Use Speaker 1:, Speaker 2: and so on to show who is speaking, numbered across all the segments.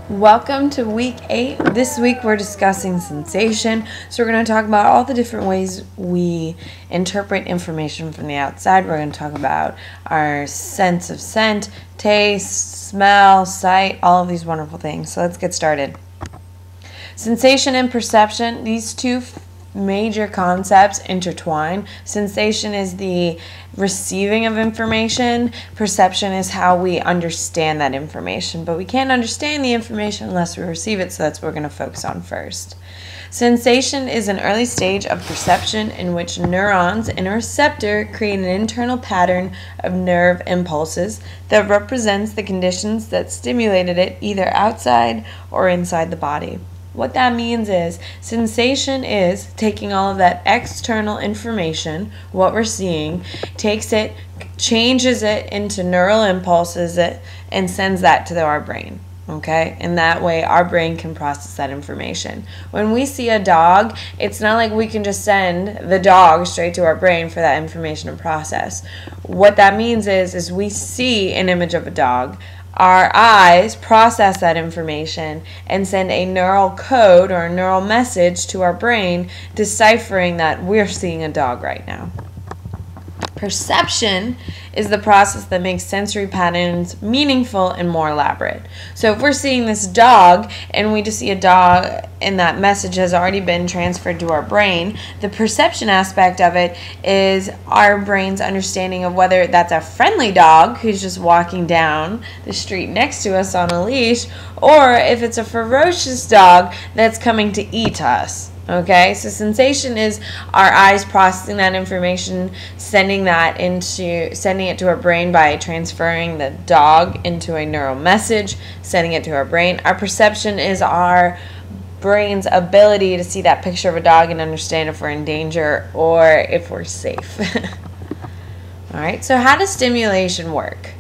Speaker 1: Welcome to week 8. This week we're discussing sensation. So we're going to talk about all the different ways we interpret information from the outside. We're going to talk about our sense of scent, taste, smell, sight, all of these wonderful things. So let's get started. Sensation and perception, these two major concepts intertwine. Sensation is the receiving of information. Perception is how we understand that information. But we can't understand the information unless we receive it, so that's what we're going to focus on first. Sensation is an early stage of perception in which neurons in a receptor create an internal pattern of nerve impulses that represents the conditions that stimulated it either outside or inside the body. What that means is sensation is taking all of that external information, what we're seeing, takes it, changes it into neural impulses and sends that to our brain. Okay? And that way our brain can process that information. When we see a dog, it's not like we can just send the dog straight to our brain for that information to process. What that means is we see an image of a dog. Our eyes process that information and send a neural code or a neural message to our brain deciphering that we're seeing a dog right now. Perception is the process that makes sensory patterns meaningful and more elaborate. So if we're seeing this dog and we just see a dog and that message has already been transferred to our brain, the perception aspect of it is our brain's understanding of whether that's a friendly dog who's just walking down the street next to us on a leash, or if it's a ferocious dog that's coming to eat us. Okay, so sensation is our eyes processing that information, sending it to our brain by transferring the dog into a neural message, sending it to our brain. Our perception is our brain's ability to see that picture of a dog and understand if we're in danger or if we're safe. All right, so how does stimulation work?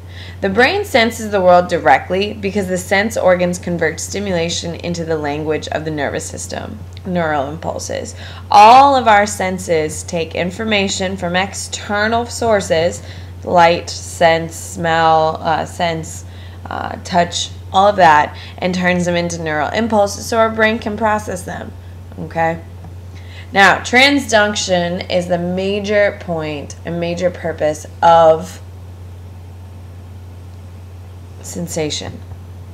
Speaker 1: The brain senses the world directly because the sense organs convert stimulation into the language of the nervous system, neural impulses. All of our senses take information from external sources, light, sense, smell, touch, all of that, and turns them into neural impulses so our brain can process them. Okay? Now, transduction is the major point and major purpose of sensation.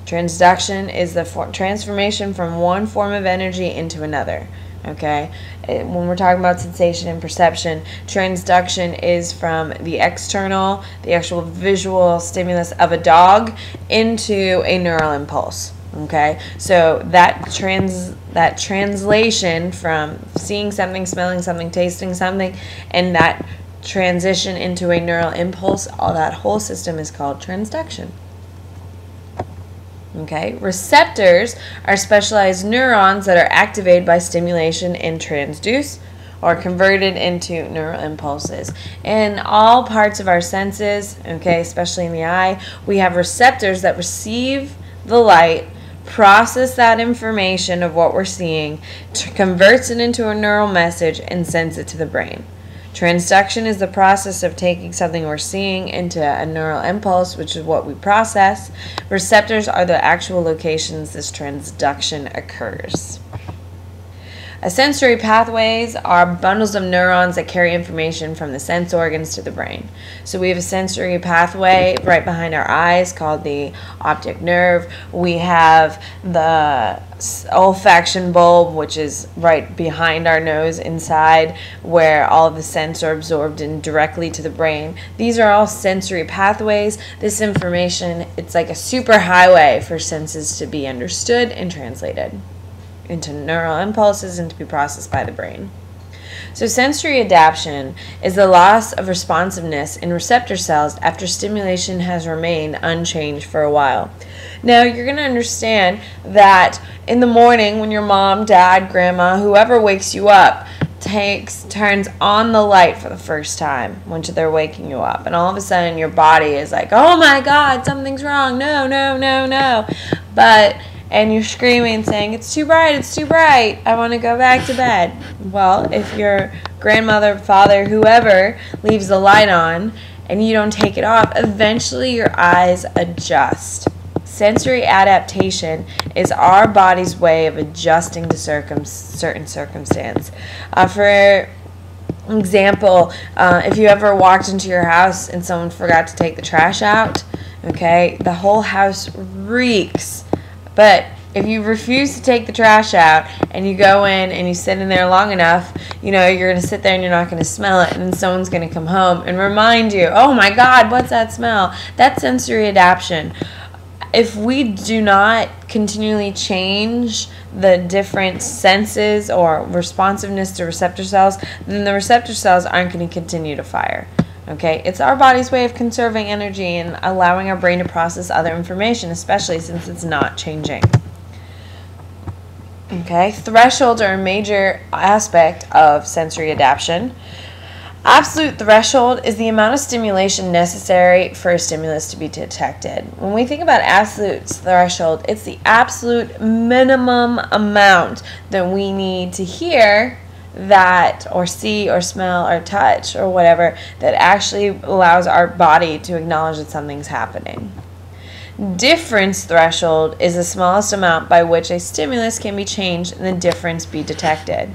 Speaker 1: Transduction is the transformation from one form of energy into another. Okay? When we're talking about sensation and perception, transduction is from the external, the actual visual stimulus of a dog into a neural impulse. Okay? So that translation from seeing something, smelling something, tasting something, and that transition into a neural impulse, all that whole system is called transduction. Okay, receptors are specialized neurons that are activated by stimulation and transduce or converted into neural impulses. In all parts of our senses, okay, especially in the eye, we have receptors that receive the light, process that information of what we're seeing, converts it into a neural message, and sends it to the brain. Transduction is the process of taking something we're seeing into a neural impulse, which is what we process. Receptors are the actual locations this transduction occurs. Sensory pathways are bundles of neurons that carry information from the sense organs to the brain. So we have a sensory pathway right behind our eyes called the optic nerve. We have the olfaction bulb, which is right behind our nose inside, where all of the scents are absorbed in directly to the brain. These are all sensory pathways. This information, it's like a super highway for senses to be understood and translated into neural impulses and to be processed by the brain. So sensory adaptation is the loss of responsiveness in receptor cells after stimulation has remained unchanged for a while. Now you're going to understand that in the morning when your mom, dad, grandma, whoever wakes you up turns on the light for the first time when they're waking you up, and all of a sudden your body is like, oh my God, something's wrong, no, no, no, no. And you're screaming, saying, it's too bright, I want to go back to bed. Well, if your grandmother, father, whoever leaves the light on and you don't take it off, eventually your eyes adjust. sensory adaptation is our body's way of adjusting to certain circumstance. For example, if you ever walked into your house and someone forgot to take the trash out, okay, the whole house reeks. But if you refuse to take the trash out and you go in and you sit in there long enough, you know, you're going to sit there and you're not going to smell it, and then someone's going to come home and remind you, oh my God, what's that smell? That's sensory adaptation. If we do not continually change the different senses or responsiveness to receptor cells, then the receptor cells aren't going to continue to fire. Okay, it's our body's way of conserving energy and allowing our brain to process other information, especially since it's not changing. Okay, thresholds are a major aspect of sensory adaptation. Absolute threshold is the amount of stimulation necessary for a stimulus to be detected. When we think about absolute threshold, it's the absolute minimum amount that we need to hear that, or see, or smell, or touch, or whatever, that actually allows our body to acknowledge that something's happening. Difference threshold is the smallest amount by which a stimulus can be changed and the difference be detected.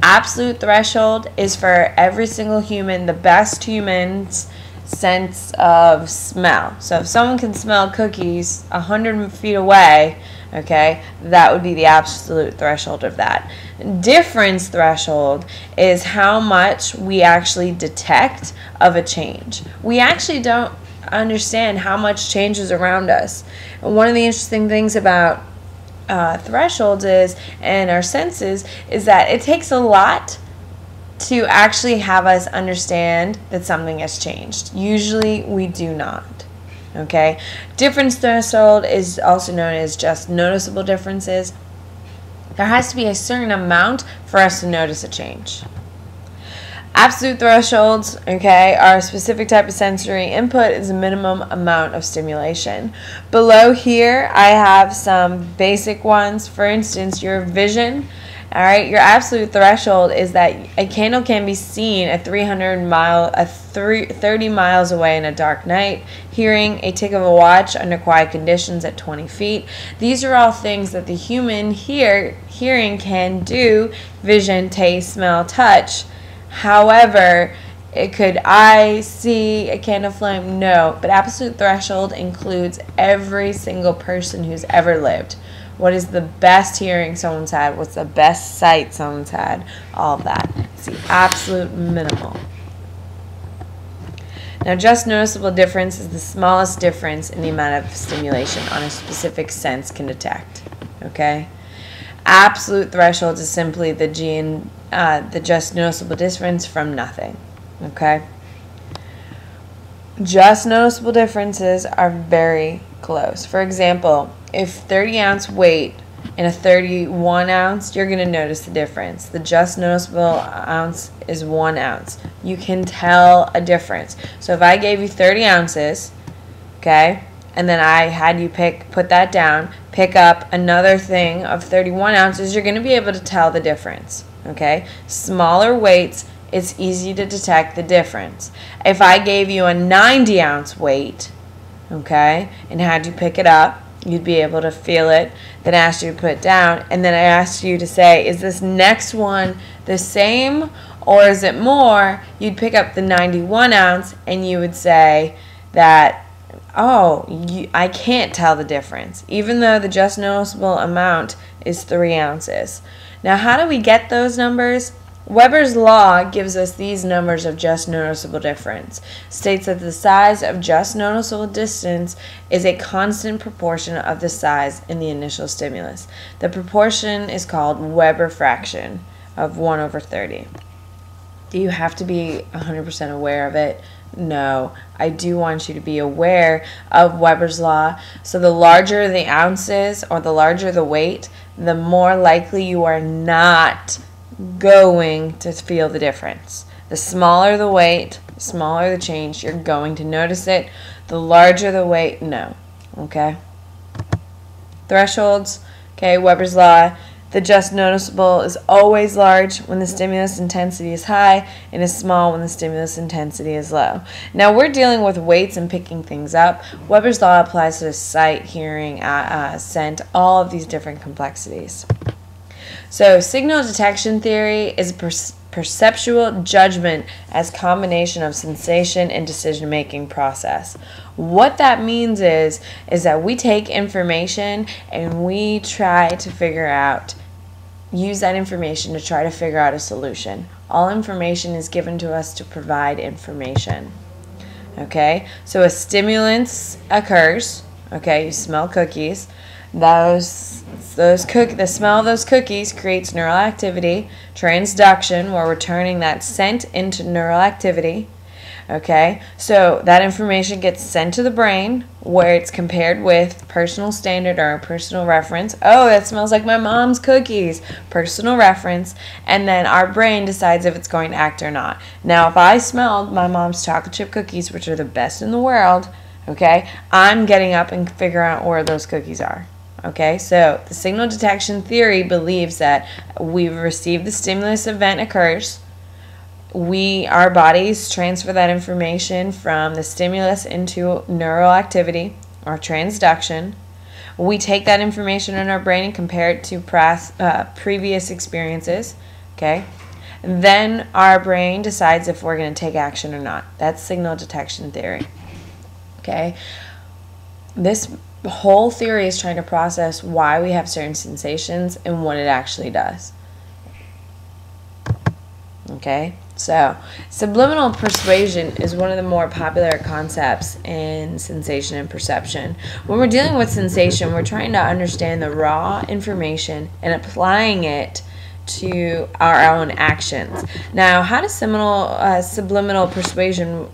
Speaker 1: Absolute threshold is for every single human, the best human's sense of smell. So if someone can smell cookies 100 feet away, okay, that would be the absolute threshold of that. Difference threshold is how much we actually detect of a change. We actually don't understand how much changes around us. And one of the interesting things about thresholds is, and our senses, is that it takes a lot to actually have us understand that something has changed. Usually we do not. Okay? Difference threshold is also known as just noticeable differences. There has to be a certain amount for us to notice a change. Absolute thresholds, okay, are a specific type of sensory input is a minimum amount of stimulation. Below here, I have some basic ones. For instance, your vision. All right, your absolute threshold is that a candle can be seen at 30 miles away in a dark night. Hearing, a tick of a watch under quiet conditions at 20 feet. These are all things that the human hearing can do: vision, taste, smell, touch. However, could I see a candle flame? No, but absolute threshold includes every single person who's ever lived. What is the best hearing someone's had? What's the best sight someone's had? All of that. It's the absolute minimal. Now, just noticeable difference is the smallest difference in the amount of stimulation on a specific sense can detect. Okay? Absolute threshold is simply the just noticeable difference from nothing. Okay? Just noticeable differences are very close. For example, if 30-ounce weight and a 31-ounce, you're going to notice the difference. The just noticeable ounce is 1 ounce. You can tell a difference. So if I gave you 30 ounces, okay, and then I had you put that down, pick up another thing of 31 ounces, you're going to be able to tell the difference. Okay? Smaller weights, it's easy to detect the difference. If I gave you a 90-ounce weight, okay, and had you pick it up, you'd be able to feel it, then asked you to put it down, and then I asked you to say, is this next one the same or is it more? You'd pick up the 91 ounce and you would say that, oh, I can't tell the difference, even though the just noticeable amount is 3 ounces. Now, how do we get those numbers? Weber's law gives us these numbers of just noticeable difference. States that the size of just noticeable distance is a constant proportion of the size in the initial stimulus. The proportion is called Weber fraction of 1 over 30. Do you have to be 100% aware of it? No. I do want you to be aware of Weber's law. So the larger the ounces or the larger the weight, the more likely you are not going to feel the difference. The smaller the weight, the smaller the change, you're going to notice it. The larger the weight, no. Okay? Thresholds, okay, Weber's law. The just noticeable is always large when the stimulus intensity is high and is small when the stimulus intensity is low. Now we're dealing with weights and picking things up. Weber's law applies to sight, hearing, scent, all of these different complexities. So signal detection theory is a perceptual judgment as combination of sensation and decision-making process. What that means is that we take information and we try to use that information to try to figure out a solution. All information is given to us to provide information. Okay, so a stimulus occurs. Okay, you smell cookies. The smell of those cookies creates neural activity. Transduction, where we're turning that scent into neural activity. Okay, so that information gets sent to the brain where it's compared with personal standard or personal reference. Oh, that smells like my mom's cookies. Personal reference. And then our brain decides if it's going to act or not. Now, if I smelled my mom's chocolate chip cookies, which are the best in the world, okay, I'm getting up and figuring out where those cookies are. Okay, so the signal detection theory believes that we've received the stimulus event occurs. Our bodies transfer that information from the stimulus into neural activity or transduction. We take that information in our brain and compare it to previous experiences. Okay, and then our brain decides if we're going to take action or not. That's signal detection theory. Okay, this whole theory is trying to process why we have certain sensations and what it actually does. Okay, so subliminal persuasion is one of the more popular concepts in sensation and perception. When we're dealing with sensation, we're trying to understand the raw information and applying it to our own actions. Now, how does subliminal persuasion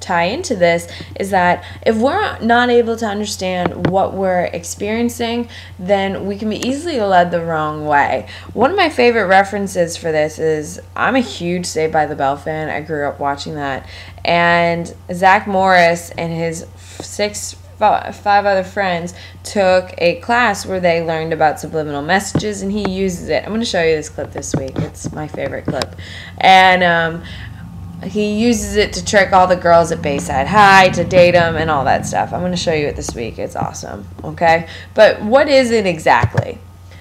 Speaker 1: tie into this is that if we're not able to understand what we're experiencing, then we can be easily led the wrong way. One of my favorite references for this is, I'm a huge Saved by the Bell fan. I grew up watching that. And Zach Morris and his five other friends took a class where they learned about subliminal messages, and he uses it. I'm going to show you this clip this week. It's my favorite clip. And he uses it to trick all the girls at Bayside High, to date them, and all that stuff. I'm going to show you it this week. It's awesome. Okay? But what is it exactly?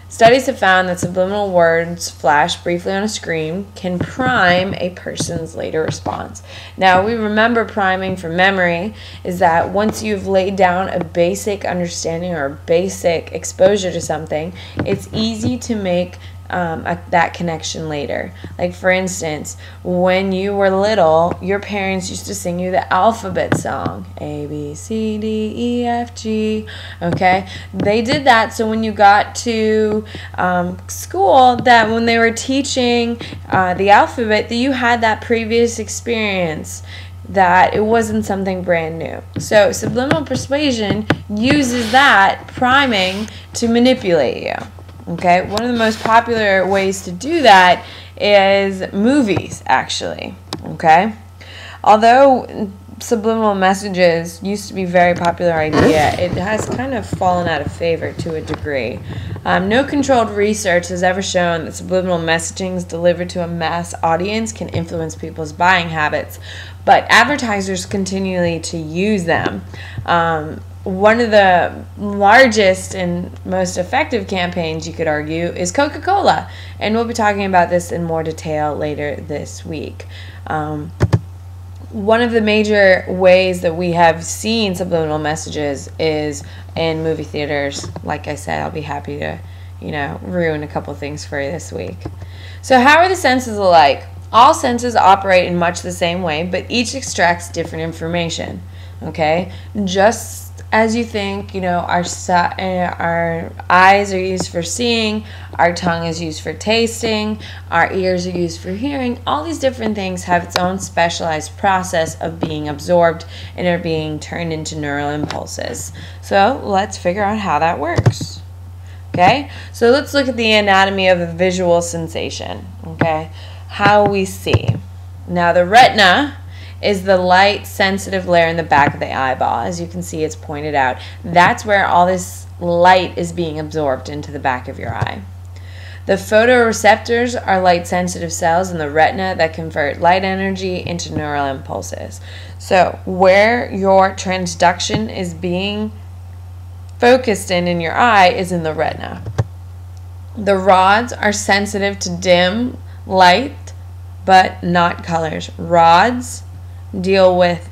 Speaker 1: Studies have found that subliminal words flashed briefly on a screen can prime a person's later response. Now, we remember priming from memory is that once you've laid down a basic understanding or basic exposure to something, it's easy to make that connection later. Like, for instance, when you were little, your parents used to sing you the alphabet song, A, B, C, D, E, F, G. Okay, they did that so when you got to school, that when they were teaching the alphabet, that you had that previous experience, that it wasn't something brand new. So subliminal persuasion uses that priming to manipulate you. Okay, one of the most popular ways to do that is movies, actually. Okay, although subliminal messages used to be a very popular idea, it has kind of fallen out of favor to a degree. No controlled research has ever shown that subliminal messaging delivered to a mass audience can influence people's buying habits, but advertisers continually to use them. One of the largest and most effective campaigns, you could argue, is Coca-Cola. And we'll be talking about this in more detail later this week. One of the major ways that we have seen subliminal messages is in movie theaters. Like I said, I'll be happy to, ruin a couple things for you this week. So how are the senses alike? All senses operate in much the same way, but each extracts different information. Okay? Just as you think, our eyes are used for seeing, our tongue is used for tasting, our ears are used for hearing. All these different things have its own specialized process of being absorbed and are being turned into neural impulses. So let's figure out how that works. Okay, so let's look at the anatomy of a visual sensation. Okay, how we see. Now the retina is the light sensitive layer in the back of the eyeball. As you can see, it's pointed out. That's where all this light is being absorbed into the back of your eye. The photoreceptors are light-sensitive cells in the retina that convert light energy into neural impulses. So where your transduction is being focused in your eye is in the retina. The rods are sensitive to dim light, but not colors. Rods deal with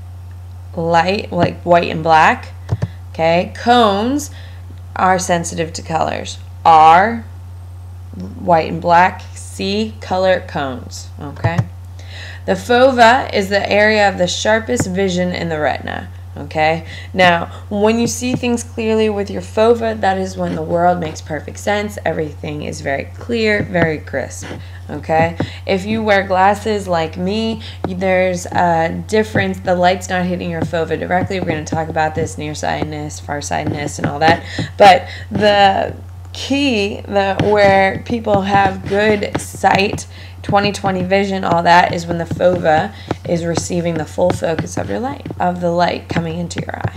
Speaker 1: light, like white and black. Okay, cones are sensitive to colors. R, white and black. C, color cones. Okay. The fova is the area of the sharpest vision in the retina. Okay, now when you see things clearly with your fova, that is when the world makes perfect sense. Everything is very clear, very crisp. Okay, if you wear glasses like me, there's a difference. The light's not hitting your fova directly. We're going to talk about this, nearsightedness, farsightedness, and all that. But the key, where people have good sight, 20/20 vision, all that, is when the fova is receiving the full focus of the light coming into your eye.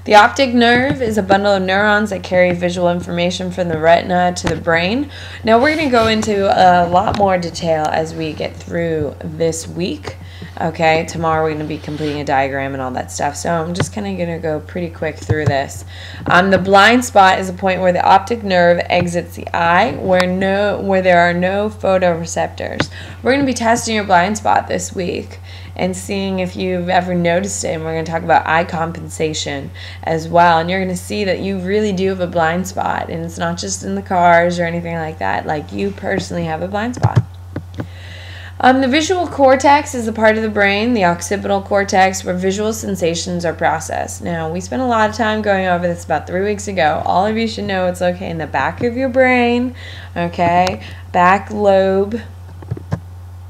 Speaker 1: The optic nerve is a bundle of neurons that carry visual information from the retina to the brain. Now we're going to go into a lot more detail as we get through this week. Okay, tomorrow we're going to be completing a diagram and all that stuff. So I'm just kind of going to go pretty quick through this. The blind spot is a point where the optic nerve exits the eye, where there are no photoreceptors. We're going to be testing your blind spot this week and seeing if you've ever noticed it. And we're going to talk about eye compensation as well. And you're going to see that you really do have a blind spot. And it's not just in the cars or anything like that. Like, you personally have a blind spot. The visual cortex is a part of the brain, the occipital cortex, where visual sensations are processed. Now, we spent a lot of time going over this about 3 weeks ago. All of you should know it's okay in the back of your brain, okay? Back lobe,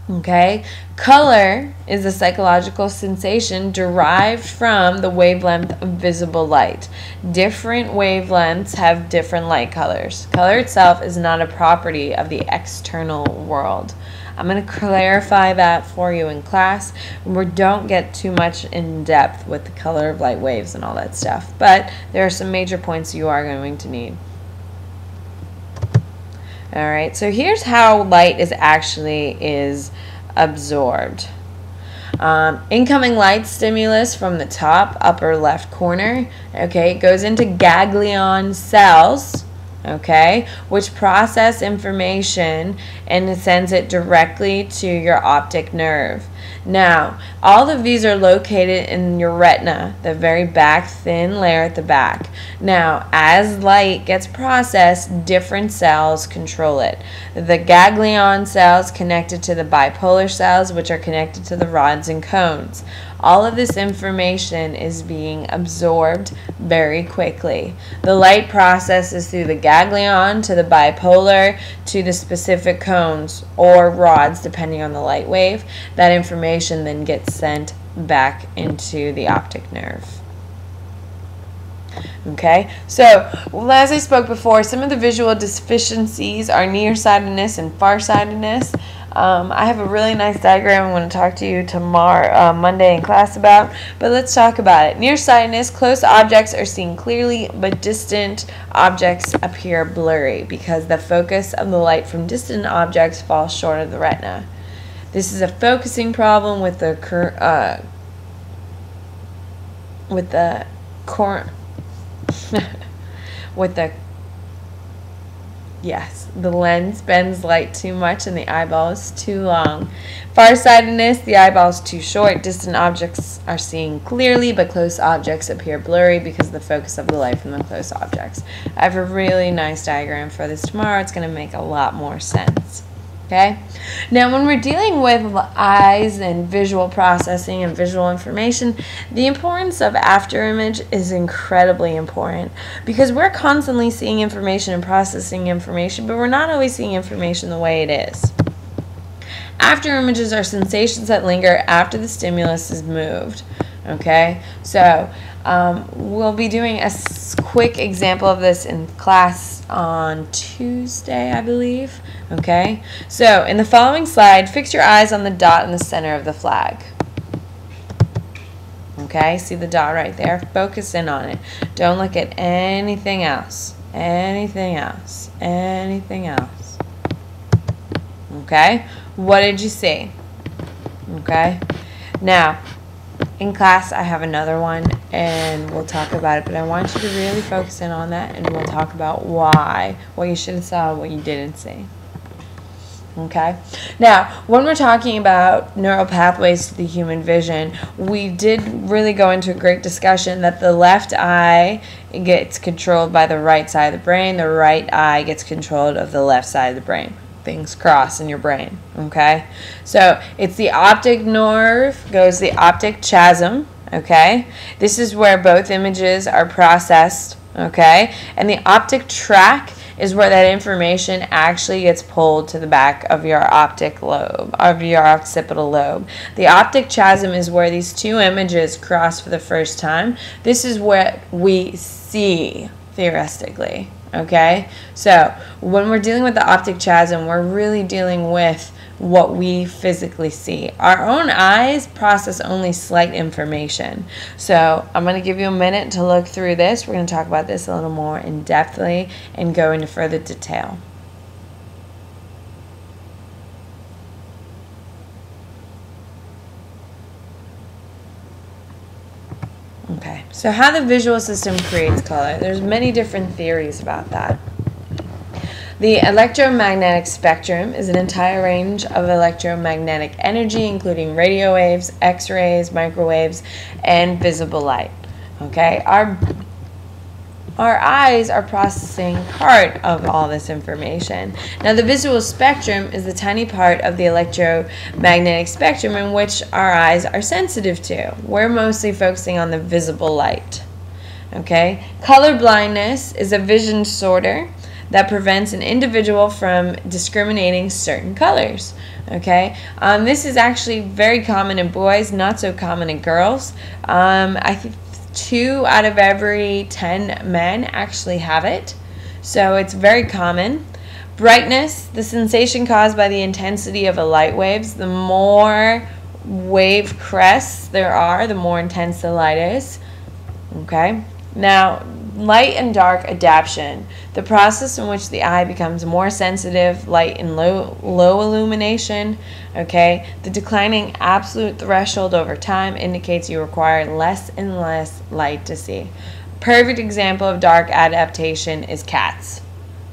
Speaker 1: okay? Color is a psychological sensation derived from the wavelength of visible light. Different wavelengths have different light colors. Color itself is not a property of the external world. I'm going to clarify that for you in class. We don't get too much in depth with the color of light waves and all that stuff, but there are some major points you are going to need. Alright, so here's how light is absorbed. Incoming light stimulus from the top upper left corner, okay, goes into ganglion cells, okay, which process information and sends it directly to your optic nerve. Now, all of these are located in your retina, the very back thin layer at the back. Now, as light gets processed, different cells control it. The ganglion cells connected to the bipolar cells, which are connected to the rods and cones. All of this information is being absorbed very quickly. The light processes through the ganglion to the bipolar to the specific cones or rods, depending on the light wave. That information then gets sent back into the optic nerve. Okay, so as I spoke before, some of the visual deficiencies are nearsightedness and farsightedness. I have a really nice diagram I'm going to talk to you tomorrow, Monday in class about, but let's talk about it. Nearsightedness, close objects are seen clearly, but distant objects appear blurry because the focus of the light from distant objects falls short of the retina. This is a focusing problem with the the lens bends light too much and the eyeball is too long. Farsightedness, the eyeball is too short. Distant objects are seen clearly, but close objects appear blurry because of the focus of the light from the close objects. I have a really nice diagram for this tomorrow. It's going to make a lot more sense. Okay? Now, when we're dealing with eyes and visual processing and visual information, the importance of afterimage is incredibly important because we're constantly seeing information and processing information, but we're not always seeing information the way it is. Afterimages are sensations that linger after the stimulus is moved. Okay? So, we'll be doing a quick example of this in class on Tuesday, I believe. Okay, so in the following slide, fix your eyes on the dot in the center of the flag. Okay, see the dot right there? Focus in on it. Don't look at anything else. Anything else? Anything else? Okay? What did you see? Okay? Now, in class, I have another one, and we'll talk about it, but I want you to really focus in on that, and we'll talk about why, what you should have saw, what you didn't see. Okay? Now, when we're talking about neural pathways to the human vision, we did really go into a great discussion that the left eye gets controlled by the right side of the brain, the right eye gets controlled of the left side of the brain. Things cross in your brain, okay? So it's the optic nerve, goes the optic chiasm, okay? This is where both images are processed, okay? And the optic tract is where that information actually gets pulled to the back of your optic lobe, of your occipital lobe. The optic chiasm is where these two images cross for the first time. This is what we see, theoretically. Okay, so when we're dealing with the optic chiasm, we're really dealing with what we physically see. Our own eyes process only slight information. So I'm going to give you a minute to look through this. We're going to talk about this a little more in depthly and go into further detail. Okay, so how the visual system creates color. There's many different theories about that. The electromagnetic spectrum is an entire range of electromagnetic energy, including radio waves, X-rays, microwaves, and visible light. Okay, our eyes are processing part of all this information. Now, the visual spectrum is the tiny part of the electromagnetic spectrum in which our eyes are sensitive to. We're mostly focusing on the visible light. Okay? Color blindness is a vision disorder that prevents an individual from discriminating certain colors. Okay? This is actually very common in boys, not so common in girls. I think 2 out of every 10 men actually have it, so it's very common. Brightness, the sensation caused by the intensity of the light waves. The more wave crests there are, the more intense the light is. Okay, now light and dark adaptation, the process in which the eye becomes more sensitive, light and low illumination. Okay, the declining absolute threshold over time indicates you require less and less light to see. Perfect example of dark adaptation is cats,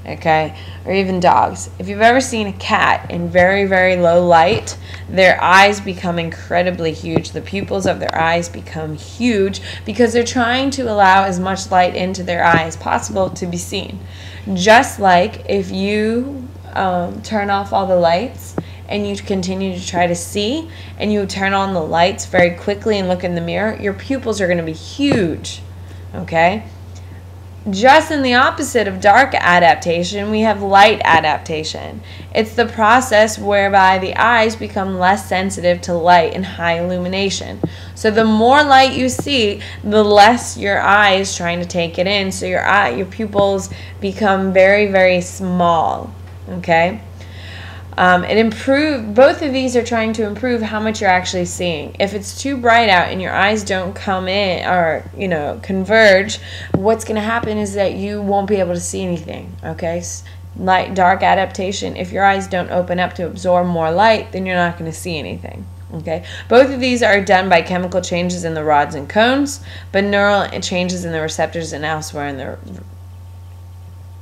Speaker 1: okay, or even dogs. If you've ever seen a cat in very, very low light, their eyes become incredibly huge. The pupils of their eyes become huge because they're trying to allow as much light into their eye as possible to be seen. Just like if you turn off all the lights and you continue to try to see and you turn on the lights very quickly and look in the mirror, your pupils are going to be huge, okay? Just in the opposite of dark adaptation, we have light adaptation. It's the process whereby the eyes become less sensitive to light and high illumination. So the more light you see, the less your eye is trying to take it in. So your pupils become very, very small. Okay? Both of these are trying to improve how much you're actually seeing. If it's too bright out and your eyes don't come in or, converge, what's going to happen is that you won't be able to see anything, okay? Light, dark adaptation, if your eyes don't open up to absorb more light, then you're not going to see anything, okay? Both of these are done by chemical changes in the rods and cones, but neural changes in the receptors and elsewhere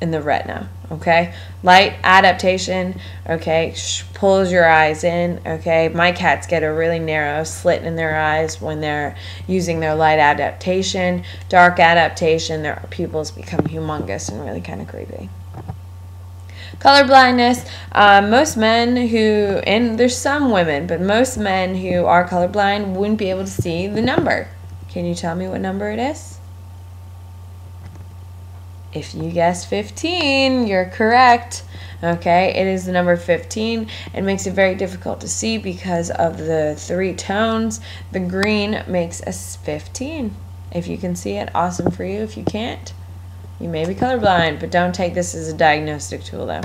Speaker 1: in the retina, okay? Light adaptation, okay, pulls your eyes in, okay? My cats get a really narrow slit in their eyes when they're using their light adaptation. Dark adaptation, their pupils become humongous and really kind of creepy. Color blindness, most men who, and there's some women, but most men who are colorblind wouldn't be able to see the number. Can you tell me what number it is? If you guessed 15, you're correct. Okay, it is the number 15. It makes it very difficult to see because of the 3 tones. The green makes us 15. If you can see it, awesome for you. If you can't, you may be colorblind, but don't take this as a diagnostic tool though.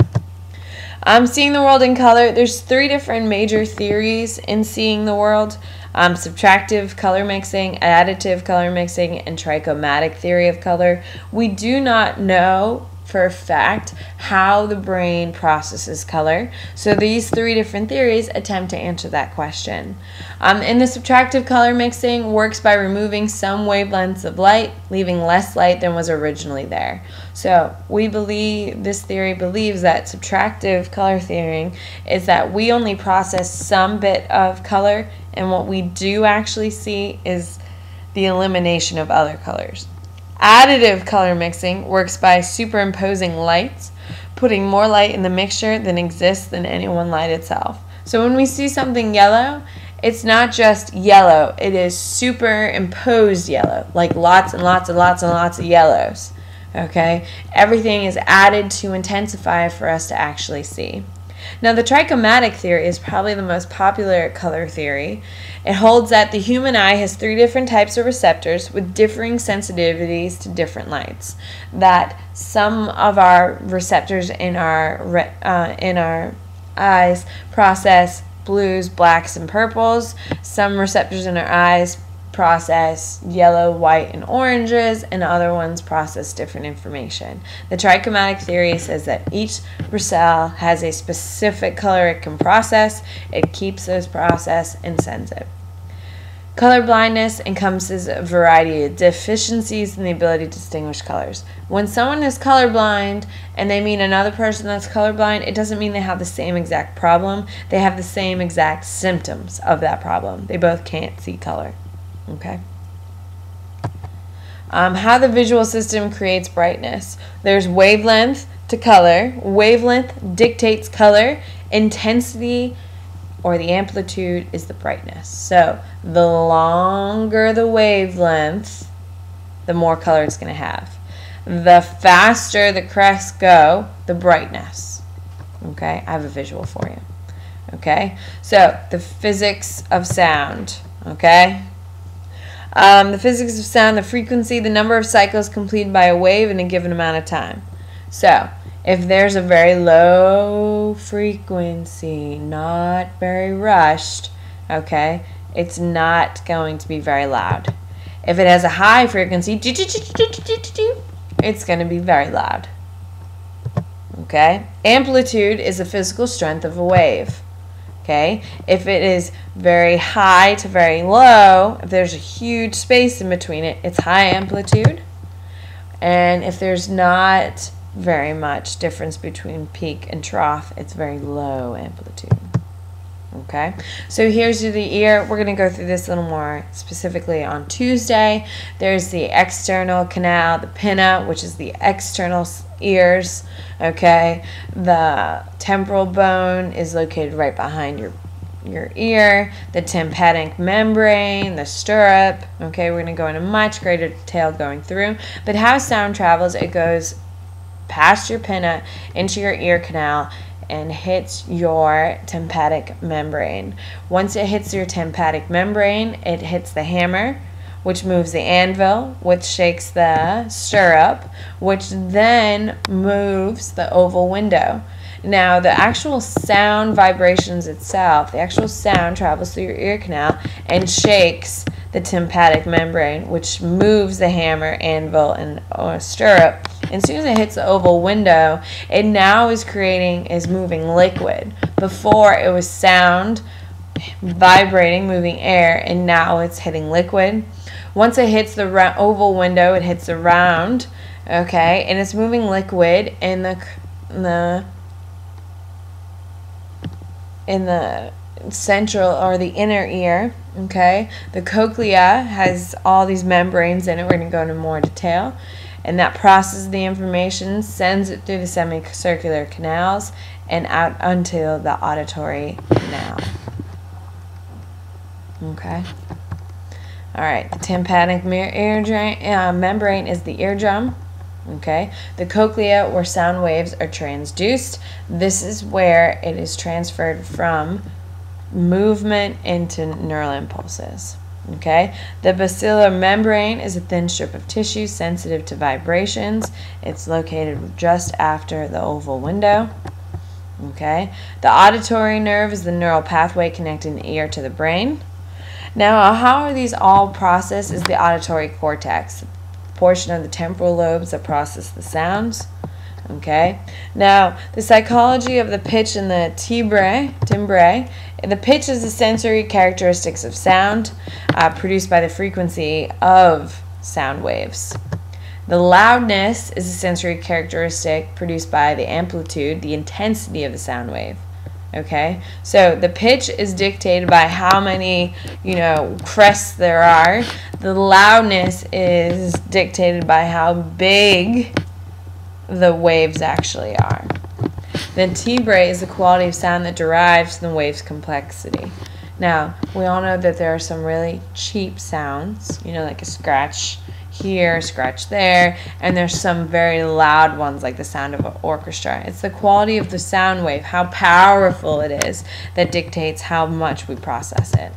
Speaker 1: Seeing the world in color, there's 3 different major theories in seeing the world. Subtractive color mixing, additive color mixing, and trichromatic theory of color. We do not know for a fact how the brain processes color. So these three different theories attempt to answer that question. And the subtractive color mixing works by removing some wavelengths of light, leaving less light than was originally there. So this theory believes that subtractive color theory is that we only process some bit of color, and what we do actually see is the elimination of other colors. Additive color mixing works by superimposing lights, putting more light in the mixture than exists in any one light itself. So when we see something yellow, it's not just yellow, it is superimposed yellow, like lots and lots and lots and lots of yellows. Okay? Everything is added to intensify for us to actually see. Now, the trichromatic theory is probably the most popular color theory. It holds that the human eye has 3 different types of receptors with differing sensitivities to different lights. That some of our receptors in our eyes process blues, blacks, and purples. Some receptors in our eyes process yellow, white, and oranges, and other ones process different information. The trichromatic theory says that each cell has a specific color it can process. It keeps those process and sends it. Color blindness encompasses a variety of deficiencies in the ability to distinguish colors. When someone is colorblind and they meet another person that's colorblind, it doesn't mean they have the same exact problem. They have the same exact symptoms of that problem. They both can't see color. Okay. How the visual system creates brightness. There's wavelength to color. Wavelength dictates color. Intensity or the amplitude is the brightness. So the longer the wavelength, the more color it's going to have. The faster the crests go, the brightness. Okay, I have a visual for you. Okay, so the physics of sound. Okay. The physics of sound, the frequency, the number of cycles completed by a wave in a given amount of time. So, if there's a very low frequency, not very rushed, okay, it's not going to be very loud. If it has a high frequency, it's going to be very loud. Okay? Amplitude is the physical strength of a wave. Okay, if it is very high to very low, if there's a huge space in between it, it's high amplitude. And if there's not very much difference between peak and trough, it's very low amplitude. Okay, so here's the ear. We're going to go through this a little more specifically on Tuesday. There's the external canal, the pinna, which is the external ears. Okay, the temporal bone is located right behind your ear. The tympanic membrane, the stirrup. Okay, we're going to go into much greater detail going through. But how sound travels, it goes past your pinna into your ear canal and hits your tympanic membrane. Once it hits your tympanic membrane, it hits the hammer, which moves the anvil, which shakes the stirrup, which then moves the oval window. Now, the actual sound vibrations itself, the actual sound travels through your ear canal and shakes the tympanic membrane, which moves the hammer, anvil, and stirrup. And as soon as it hits the oval window, it now is moving liquid. Before, it was sound, vibrating, moving air, and now it's hitting liquid. Once it hits the oval window, it hits the round, okay, and it's moving liquid in the central or the inner ear. Okay, the cochlea has all these membranes in it. We're going to go into more detail, and that processes the information, sends it through the semicircular canals and out onto the auditory canal. Okay. All right, the tympanic membrane is the eardrum. Okay, the cochlea, where sound waves are transduced. This is where it is transferred from movement into neural impulses. Okay, the basilar membrane is a thin strip of tissue sensitive to vibrations. It's located just after the oval window. Okay, the auditory nerve is the neural pathway connecting the ear to the brain. Now, how are these all processed is the auditory cortex, the portion of the temporal lobes that process the sounds. Okay, now the psychology of the pitch and the timbre. The pitch is the sensory characteristics of sound produced by the frequency of sound waves. The loudness is a sensory characteristic produced by the amplitude, the intensity of the sound wave. Okay, so the pitch is dictated by how many, crests there are. The loudness is dictated by how big the waves actually are. The timbre is the quality of sound that derives from the wave's complexity. Now, we all know that there are some really cheap sounds, like a scratch here, scratch there, and there's some very loud ones like the sound of an orchestra. It's the quality of the sound wave, how powerful it is, that dictates how much we process it.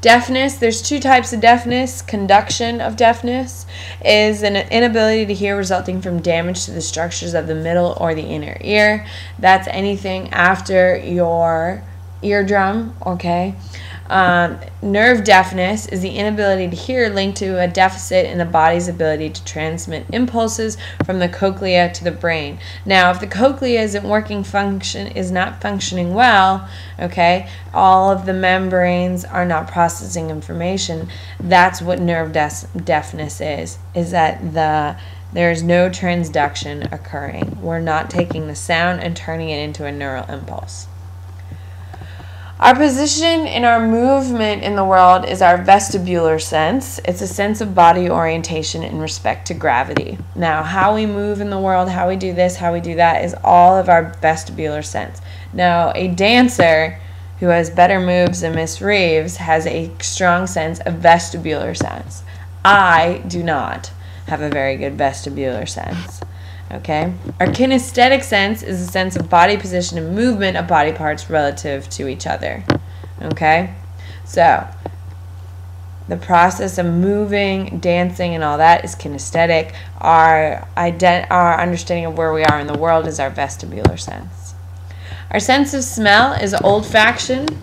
Speaker 1: Deafness, there's two types of deafness. Conduction of deafness is an inability to hear resulting from damage to the structures of the middle or the inner ear. That's anything after your eardrum, okay? Nerve deafness is the inability to hear linked to a deficit in the body's ability to transmit impulses from the cochlea to the brain. Now, if the cochlea is not functioning well, okay, all of the membranes are not processing information. That's what nerve deafness is that there is no transduction occurring. We're not taking the sound and turning it into a neural impulse. Our position in our movement in the world is our vestibular sense. It's a sense of body orientation in respect to gravity. Now, how we move in the world, how we do this, how we do that, is all of our vestibular sense. Now, a dancer who has better moves than Miss Reeves has a strong sense of vestibular sense. I do not have a very good vestibular sense. Okay? Our kinesthetic sense is a sense of body position and movement of body parts relative to each other. Okay? So, the process of moving, dancing, and all that is kinesthetic. Our understanding of where we are in the world is our vestibular sense. Our sense of smell is olfaction.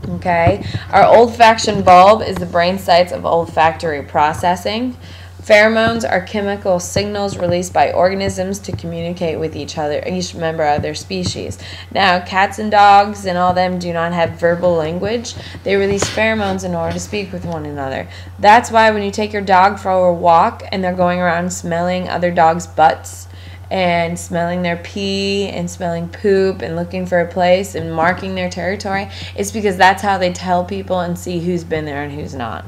Speaker 1: Okay? Our olfaction bulb is the brain sites of olfactory processing. Pheromones are chemical signals released by organisms to communicate with each member of their species. Now, cats and dogs and all them do not have verbal language. They release pheromones in order to speak with one another. That's why when you take your dog for a walk and they're going around smelling other dogs' butts and smelling their pee and smelling poop and looking for a place and marking their territory, it's because that's how they tell people and see who's been there and who's not.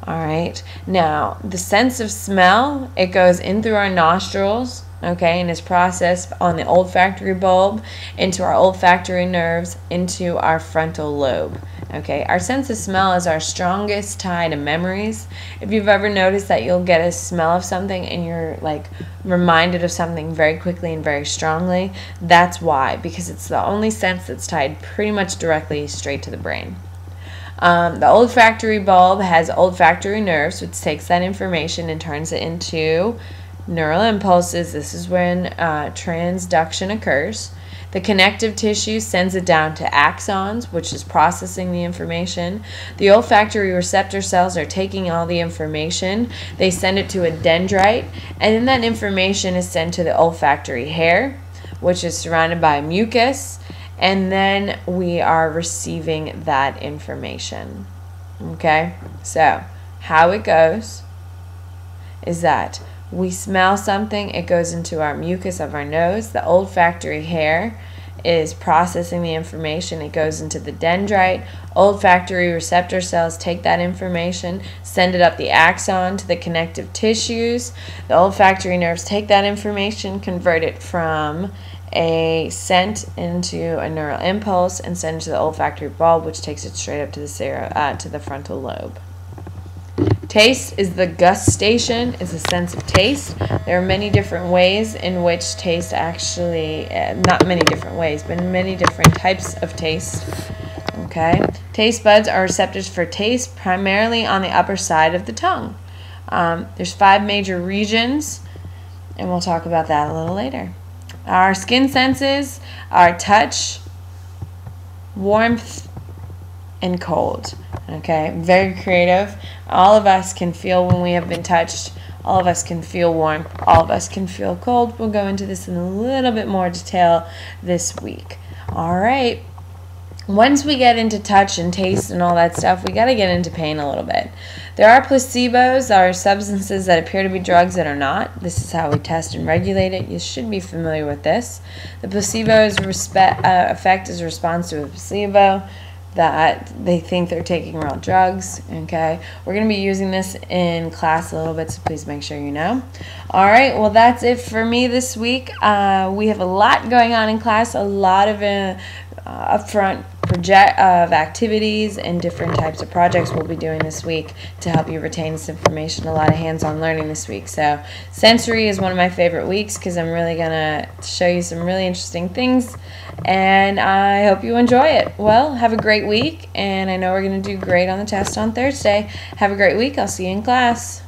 Speaker 1: All right, now the sense of smell, it goes in through our nostrils, okay, and is processed on the olfactory bulb, into our olfactory nerves, into our frontal lobe. Okay, our sense of smell is our strongest tie to memories. If you've ever noticed that you'll get a smell of something and you're like reminded of something very quickly and very strongly, that's why, because it's the only sense that's tied pretty much directly straight to the brain. The olfactory bulb has olfactory nerves, which takes that information and turns it into neural impulses. This is when transduction occurs. The connective tissue sends it down to axons, which is processing the information. The olfactory receptor cells are taking all the information. They send it to a dendrite, and then that information is sent to the olfactory hair, which is surrounded by mucus. And then we are receiving that information. Okay? So, how it goes is that we smell something, it goes into our mucus of our nose. The olfactory hair is processing the information. It goes into the dendrite. Olfactory receptor cells take that information, send it up the axon to the connective tissues. The olfactory nerves take that information, convert it from a scent into a neural impulse, and send it to the olfactory bulb, which takes it straight up to the frontal lobe. Taste is the gustation, is a sense of taste. There are many different ways in which taste actually, not many different ways, but many different types of taste. Okay, taste buds are receptors for taste, primarily on the upper side of the tongue. There's 5 major regions, and we'll talk about that a little later. Our skin senses are touch, warmth, and cold. Okay, very creative. All of us can feel when we have been touched All of us can feel warm. All of us can feel cold. We'll go into this in a little bit more detail this week. All right. Once we get into touch and taste and all that stuff, we got to get into pain a little bit. There are placebos, are substances that appear to be drugs that are not. This is how we test and regulate it. You should be familiar with this. The placebo's effect is a response to a placebo that they think they're taking real drugs. Okay, we're going to be using this in class a little bit, so please make sure you know. All right, well, that's it for me this week. We have a lot going on in class, a lot of upfront activities and different types of projects we'll be doing this week to help you retain this information. A lot of hands-on learning this week. So sensory is one of my favorite weeks because I'm really going to show you some really interesting things, and I hope you enjoy it. Well, have a great week, and I know we're going to do great on the test on Thursday. Have a great week. I'll see you in class.